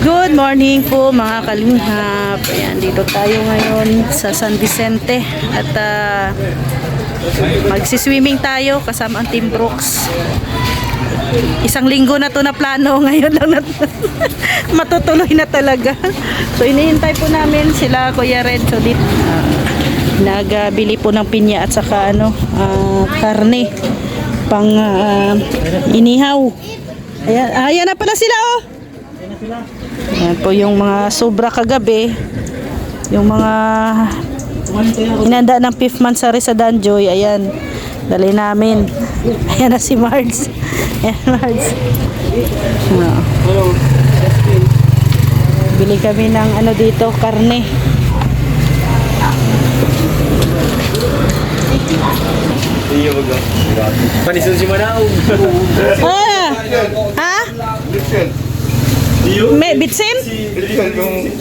Good morning po mga kalingap. Ayan, dito tayo ngayon sa San Vicente at magsiswimming tayo kasama ang Team Brooks. Isang linggo na to na plano, ngayon lang matutuloy na talaga. So inihintay po namin sila Kuya Red. So dito nagbili po ng pinya at saka karne pang inihaw. Ayan na pala sila oh. Ayan po yung mga sobra kagabi. Yung mga inanda ng 5th month sa Danjoy. Ayan, dali namin. Ayan na si Mards. Ayan Mards. Bili kami ng dito, karne. Panisun si Manao. Ha? May bitsil?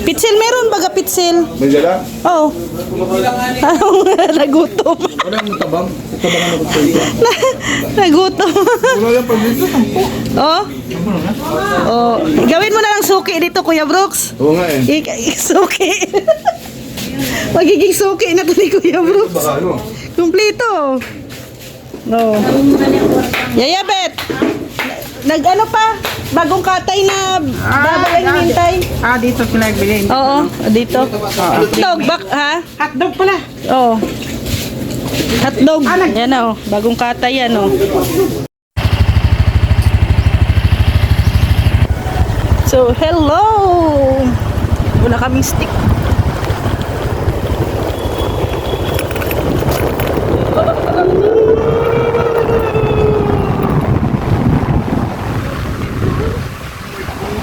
Pitsil meron baga pitsil? Magdala? Oo. Nagutom. Walang tabang. Tabang ako sa iyo. Nagutom. Wala lang pag dito. Oh. Oh, gawin mo na lang suki dito Kuya Brooks. Oo nga eh. Suki. Magiging suki na to ni Kuya Brooks. Baka ano? Kumpleto. No. Yayabet. Nag-ano pa? Bagong katay na babay hinintay. Dito pinagbili. Oo, dito. Hotdog, ha? Hotdog pala. Oo. Hotdog. Yan na, oh. Bagong katay yan, oh. So, hello! Wala kaming stick.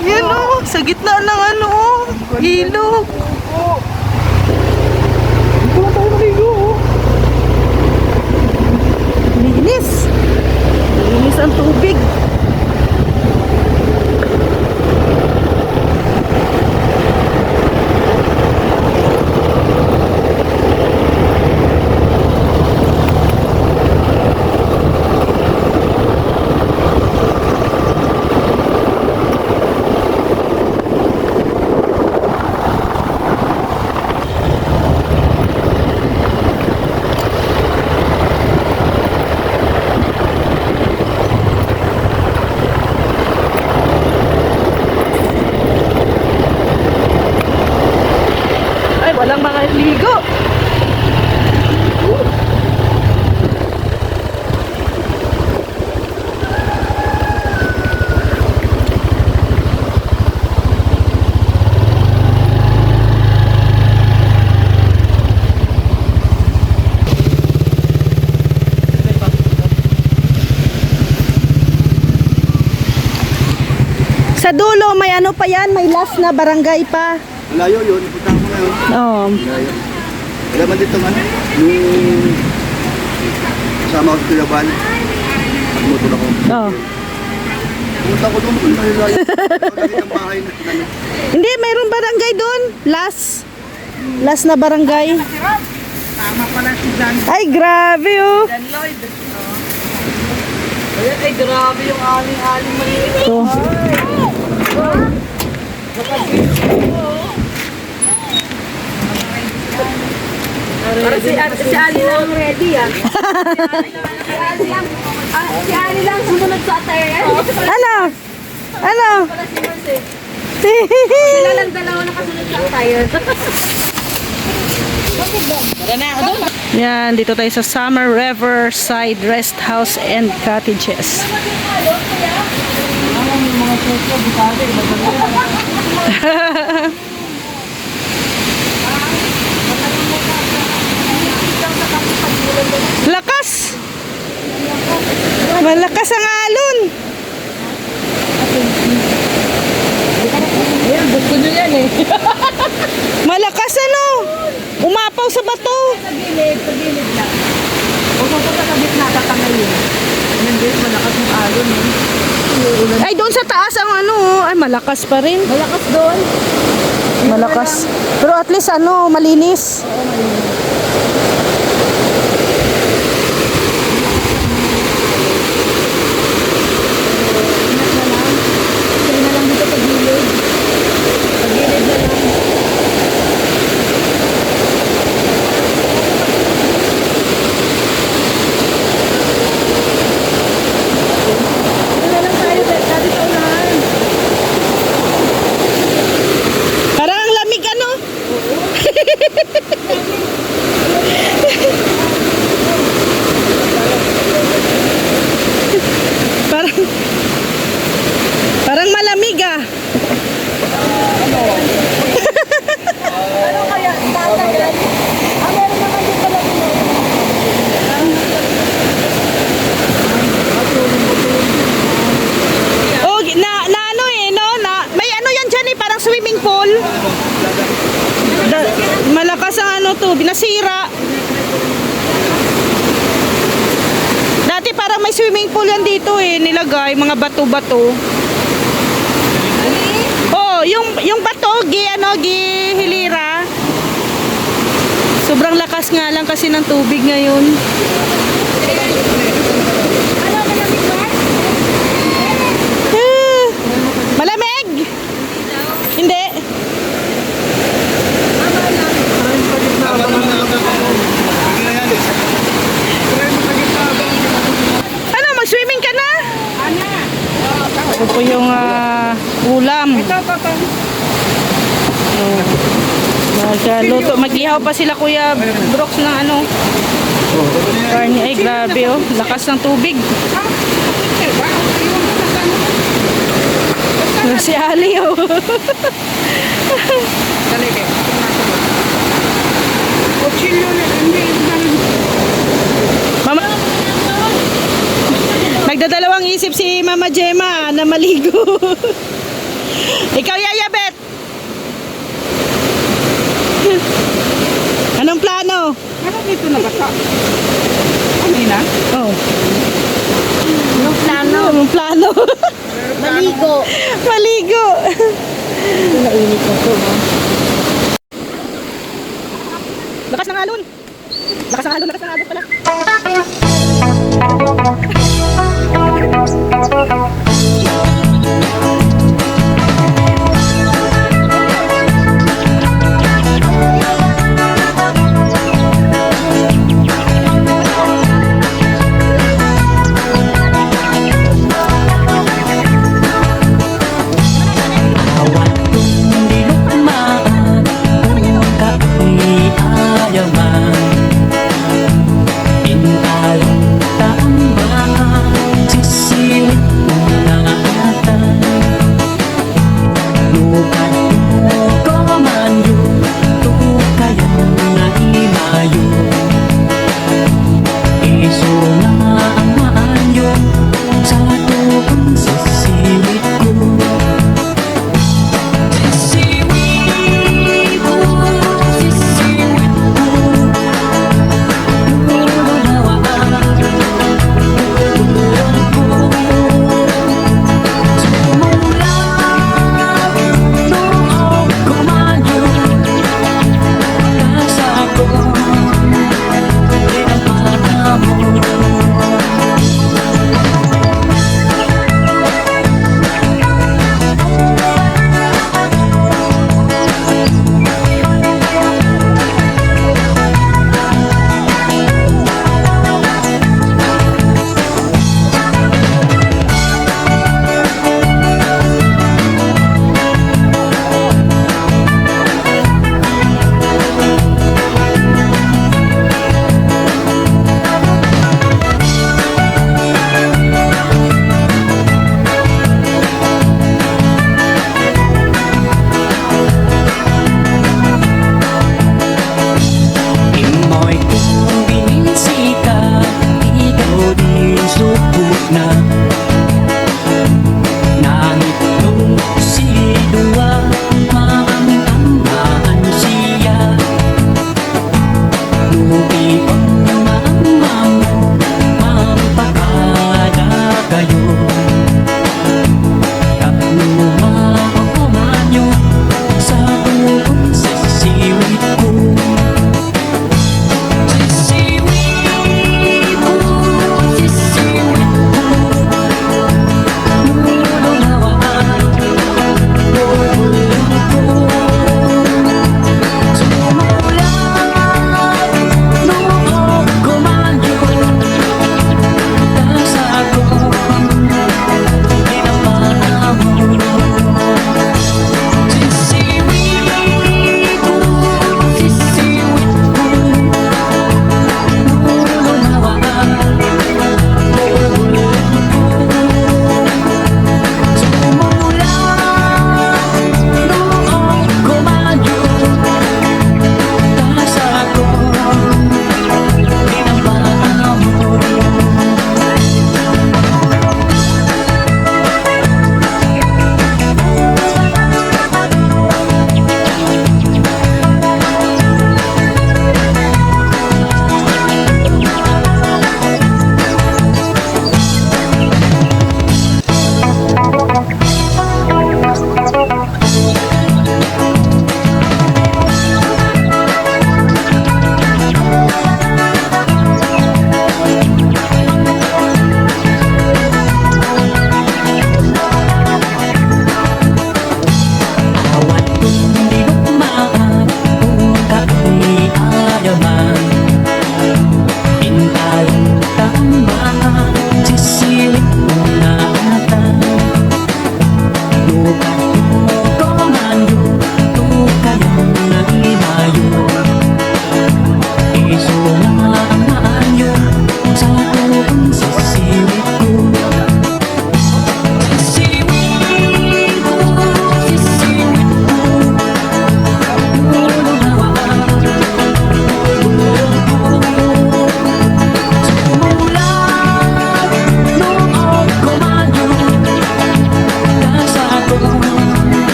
Yan o, sa gitna ng ilog. Dito na tayo maligo. Linis. Linis ang tubig. Walang mga ligo. Sa dulo may pa yan, may last na barangay pa. Layo yun. Punta ko ngayon. Oo. Layo. Wala man dito man. Yung kasama ko sa Tilaban. Motor ako. Oo. Punta ko doon. Layo. Ang bahay na. Hindi, mayroon barangay doon. Last na barangay. Tama pala si John. Ay, grabe oh. John Lloyd. Ay, grabe yung aling-aling maliit. So, Para si Ali lang ready si Ali lang sumunod sa attire. Ano? Para si Marce. Sila lang dalawa nakasunod sa attire. yan, dito tayo sa Summer Riverside Rest House and Cottages. Lakas! Malakas ang alon! Ayan, gusto nyo yan eh. Malakas umapaw sa bato. Sa gilid lang. Kung sa kabit na tatangay yun. Yan din, malakas yung alon eh. Ay, doon sa taas ang ay malakas pa rin. Malakas doon. Malakas. Pero at least malinis. Oo, malinis. lakas ng ano to, binasira. Dati parang may swimming pool yan dito eh, nilagay, mga bato-bato. Oh, yung bato, hilira. Sobrang lakas nga lang kasi ng tubig ngayon. Ah, malamig? Hindi. Ano, mag-swimming ka na? Ito po yung ulam. Magluto, mag-ihaw pa sila Kuya Brooks ng ano. Karni, ay grabe oh, lakas ng tubig. Si Ali oh. Mama, nagdadalawang isip si Mama Gemma na maligo. Ikaw, Yaya Bet. Anong plano? Ano dito na basa? Ano yun ah? Oh. Anong plano? Anong plano? Maligo. Maligo. Nainit na to. Lakas ng alon. Lakas ng alon pala. Ayaman, inalong tama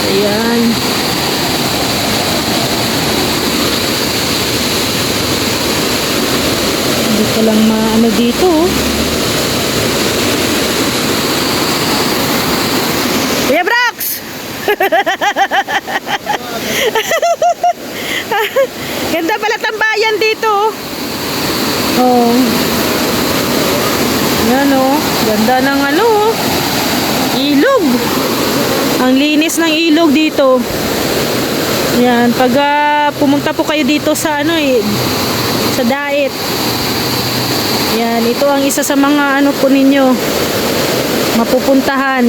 Ayan. Hindi ko lang maano dito. Kuya Brax! Ganda pala tambayan dito. Oh. Yan oh. Ganda ng ano. Ilog. Ang linis ng ilog dito. Yan. Pag pumunta po kayo dito sa ano sa Daet. Yan. Ito ang isa sa mga ano po ninyo. Mapupuntahan.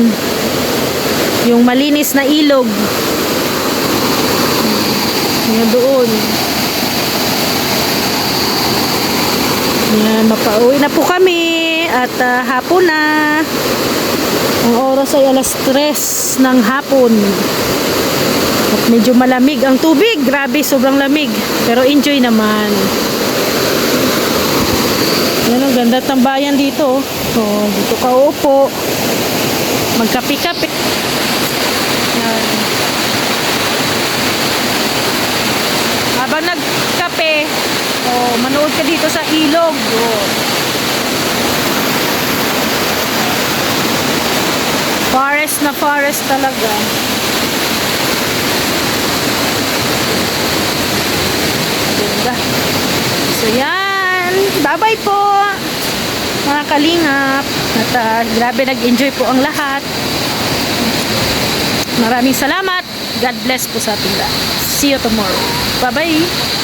Yung malinis na ilog. Yan doon. Yan, mapauwi na po kami at hapon na. Ang oras ay 3:00 ng hapon. At medyo malamig ang tubig. Grabe, sobrang lamig. Pero enjoy naman. Yan, ang ganda tambayan dito. Oh, dito ka upo. Magkape-kape. Yan. Habang nagkape, manood ka dito sa ilog. Forest na forest talaga. Ganda. So yan. Bye-bye po mga kalingap. At grabe nag-enjoy po ang lahat. Maraming salamat. God bless po sa ating lahat. See you tomorrow. Bye-bye.